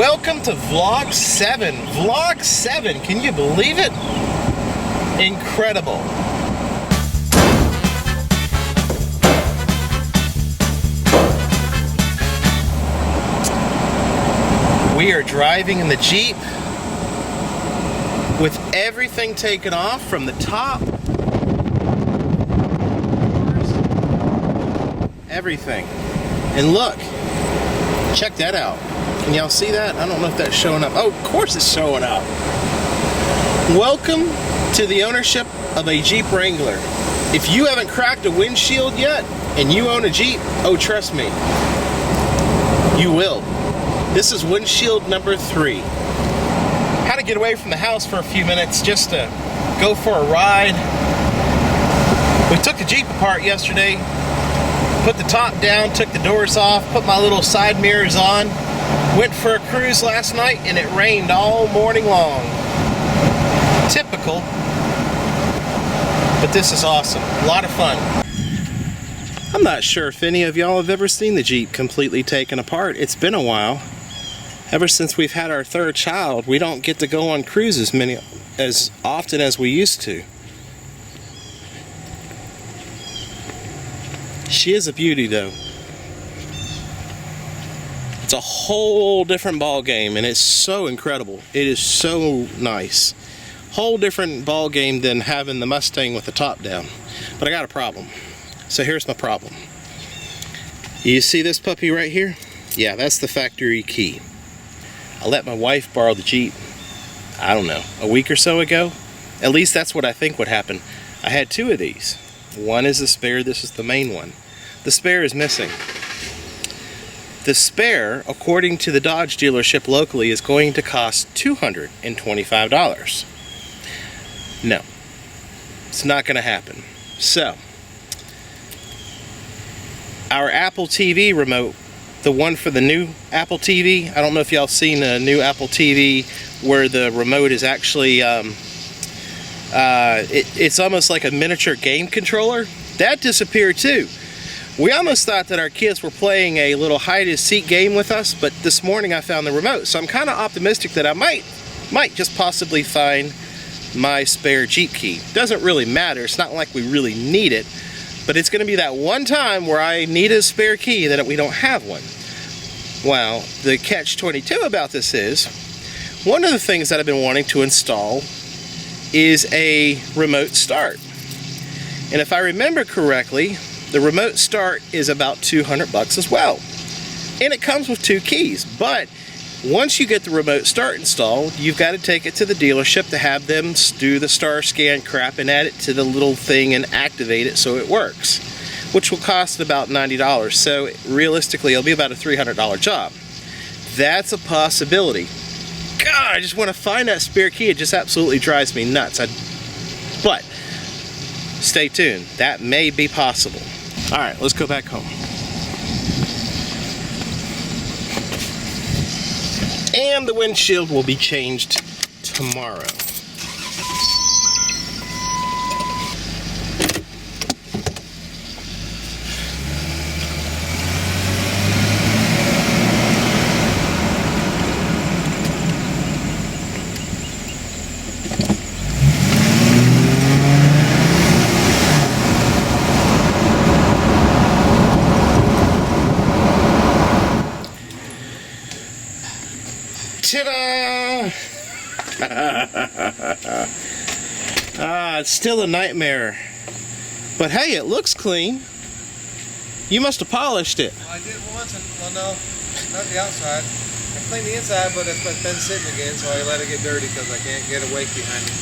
Welcome to Vlog 7. Vlog 7, can you believe it? Incredible. We are driving in the Jeep with everything taken off from the top. Everything. And look, check that out. Can y'all see that? I don't know if that's showing up. Oh, of course it's showing up. Welcome to the ownership of a Jeep Wrangler. If you haven't cracked a windshield yet and you own a Jeep, oh, trust me, you will. This is windshield number 3. Had to get away from the house for a few minutes just to go for a ride. We took the Jeep apart yesterday, put the top down, took the doors off, put my little side mirrors on, went for a cruise last night, and it rained all morning long. Typical, but this is awesome. A lot of fun. I'm not sure if any of y'all have ever seen the Jeep completely taken apart. It's been a while. Ever since we've had our 3rd child, we don't get to go on cruises as often as we used to. She is a beauty though. It's a whole different ball game, and it's so incredible. It is so nice. Whole different ball game than having the Mustang with the top down. But I got a problem. So here's my problem. You see this puppy right here? Yeah, that's the factory key. I let my wife borrow the Jeep, I don't know, a week or so ago. At least that's what I think would happen. I had 2 of these. One is the spare, this is the main one. The spare is missing. The spare, according to the Dodge dealership locally, is going to cost $225. No, it's not going to happen. So, our Apple TV remote, the one for the new Apple TV, I don't know if y'all seen a new Apple TV where the remote is actually, it's almost like a miniature game controller. That disappeared too. We almost thought that our kids were playing a little hide-and-seek game with us, but this morning I found the remote. So I'm kind of optimistic that I might just possibly find my spare Jeep key. Doesn't really matter. It's not like we really need it, but it's going to be that one time where I need a spare key that we don't have one. Well, the catch-22 about this is, one of the things that I've been wanting to install is a remote start. And if I remember correctly, the remote start is about $200 as well. And it comes with 2 keys. But once you get the remote start installed, you've got to take it to the dealership to have them do the star scan crap and add it to the little thing and activate it so it works, which will cost about $90. So realistically, it'll be about a $300 job. That's a possibility. God, I just want to find that spare key. It just absolutely drives me nuts. But stay tuned. That may be possible. All right, let's go back home. And the windshield will be changed tomorrow. Ta-da! It's still a nightmare. But hey, it looks clean. You must have polished it. I did once, well no, not the outside. I cleaned the inside, but it's been sitting again, so I let it get dirty because I can't get a wake behind it.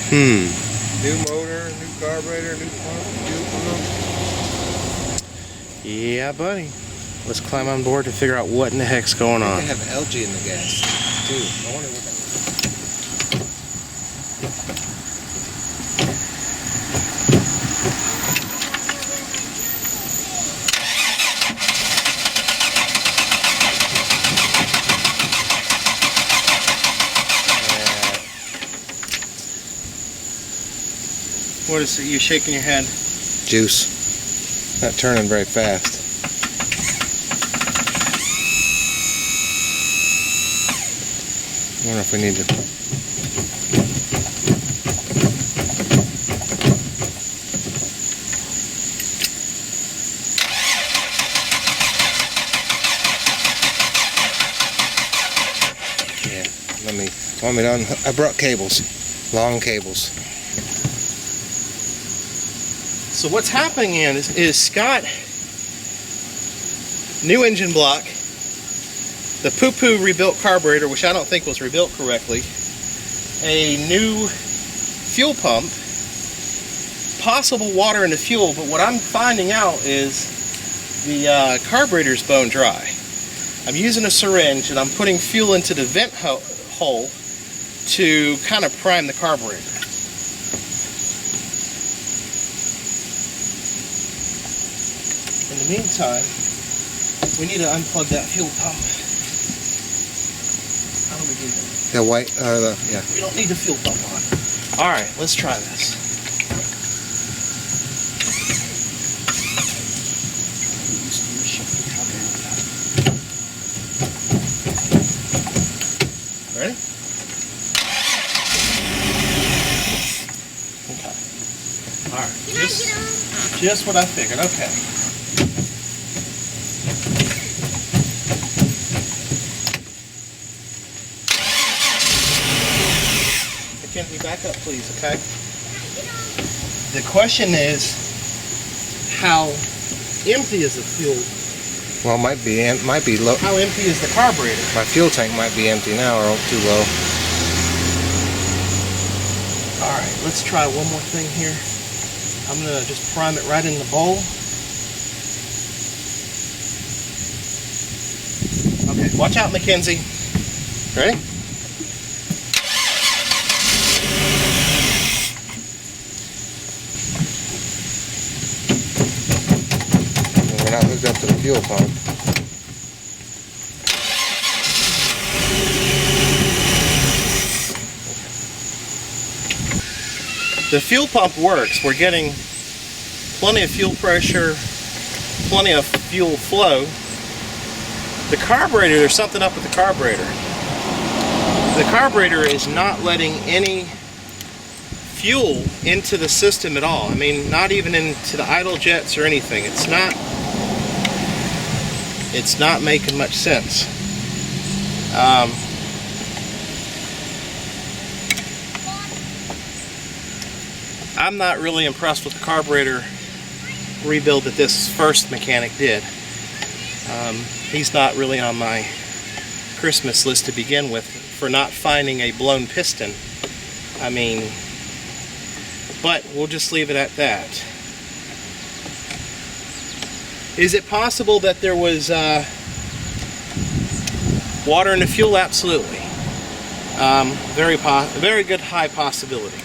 New motor, new carburetor, new pump, Yeah, buddy. Let's climb on board to figure out what in the heck's going on. They have algae in the gas, too. I wonder what that What is it? You shaking your head? Juice. Not turning very fast. wonder if we need to. Want me to I brought cables, long cables. So what's happening is Scott, new engine block, the poo-poo rebuilt carburetor, which I don't think was rebuilt correctly, a new fuel pump, possible water in the fuel, but what I'm finding out is the carburetor's bone dry. I'm using a syringe and I'm putting fuel into the vent hole to kind of prime the carburetor. In the meantime, we need to unplug that fuel pump. How do we do that? The white, yeah. We don't need the fuel pump on. All right, let's try this. Ready? Okay. All right. Just what I figured. Okay. Can we back up, please? Okay. The question is, how empty is the fuel? Well, it might be low. How empty is the carburetor? My fuel tank might be empty now, or too low. All right, let's try one more thing here. I'm gonna just prime it right in the bowl. Okay, watch out, Mackenzie. Ready? We're not hooked up to the fuel pump. The fuel pump works. We're getting plenty of fuel pressure, plenty of fuel flow. The carburetor, there's something up with the carburetor. The carburetor is not letting any fuel into the system at all. I mean, not even into the idle jets or anything. It's not making much sense. I'm not really impressed with the carburetor rebuild that this first mechanic did. He's not really on my Christmas list to begin with for not finding a blown piston. I mean, but we'll just leave it at that. Is it possible that there was water in the fuel? Absolutely. Very good high possibility.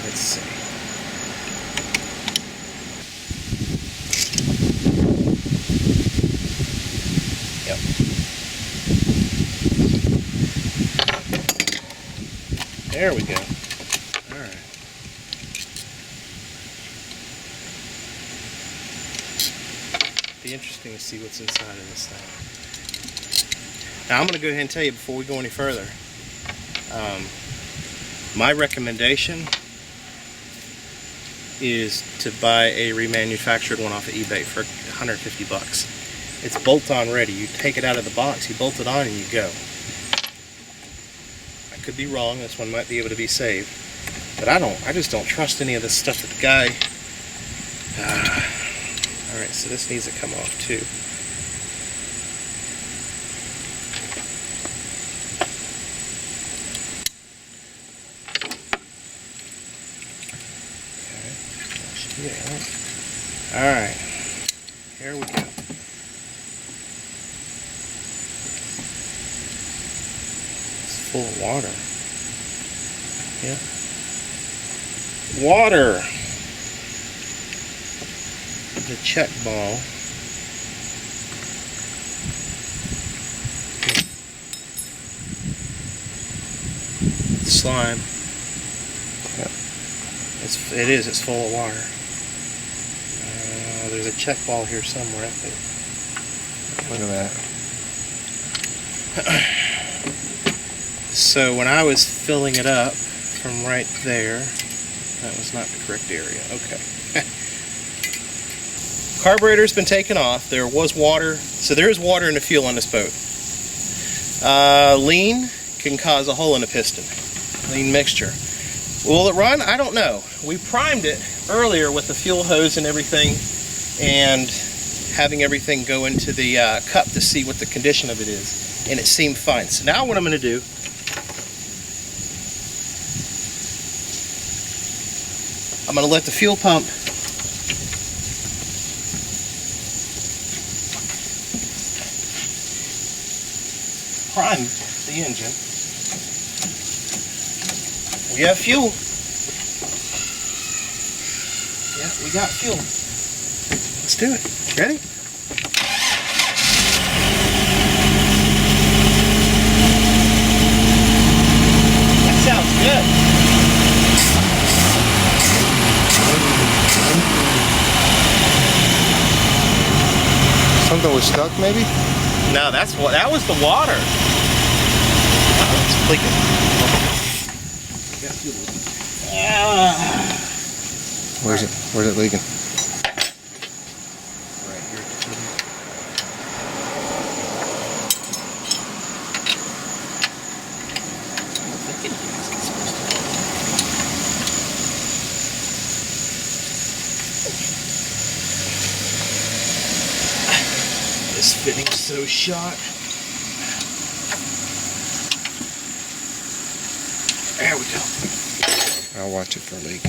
Let's see. Yep. There we go. All right. Be interesting to see what's inside of this thing. Now I'm going to go ahead and tell you before we go any further. My recommendation is to buy a remanufactured one off of eBay for 150 bucks. It's bolt-on ready. You take it out of the box, you bolt it on, and you go. I could be wrong. This one might be able to be saved, but I just don't trust any of this stuff that the guy. All right, so this needs to come off too. Yeah. All right, here we go. It's full of water. Yeah. Water. The check ball. Slime. Yep. It's full of water. There's a check ball here somewhere, I think. Look at that. So when I was filling it up from right there, that was not the correct area. Okay. Carburetor's been taken off. There was water, so there is water in the fuel on this boat. Lean can cause a hole in the piston. Lean mixture. Will it run? I don't know. We primed it earlier with the fuel hose and everything, and having everything go into the cup to see what the condition of it is, and it seemed fine. So now what I'm going to do, I'm going to let the fuel pump prime the engine. We have fuel. Yeah, we got fuel. Let's do it. Ready? That sounds good. Something was stuck, maybe? No, that was the water. It's leaking. Where's it leaking? Right here. This fitting's so shot. There we go. I'll watch it for a leak.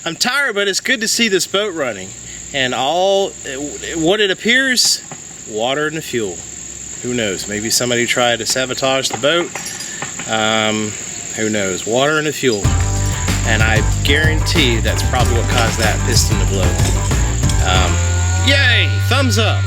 I'm tired, but it's good to see this boat running. And what it appears, water in the fuel. Who knows? Maybe somebody tried to sabotage the boat. Who knows? Water in the fuel. And I guarantee that's probably what caused that piston to blow. Yay! Thumbs up!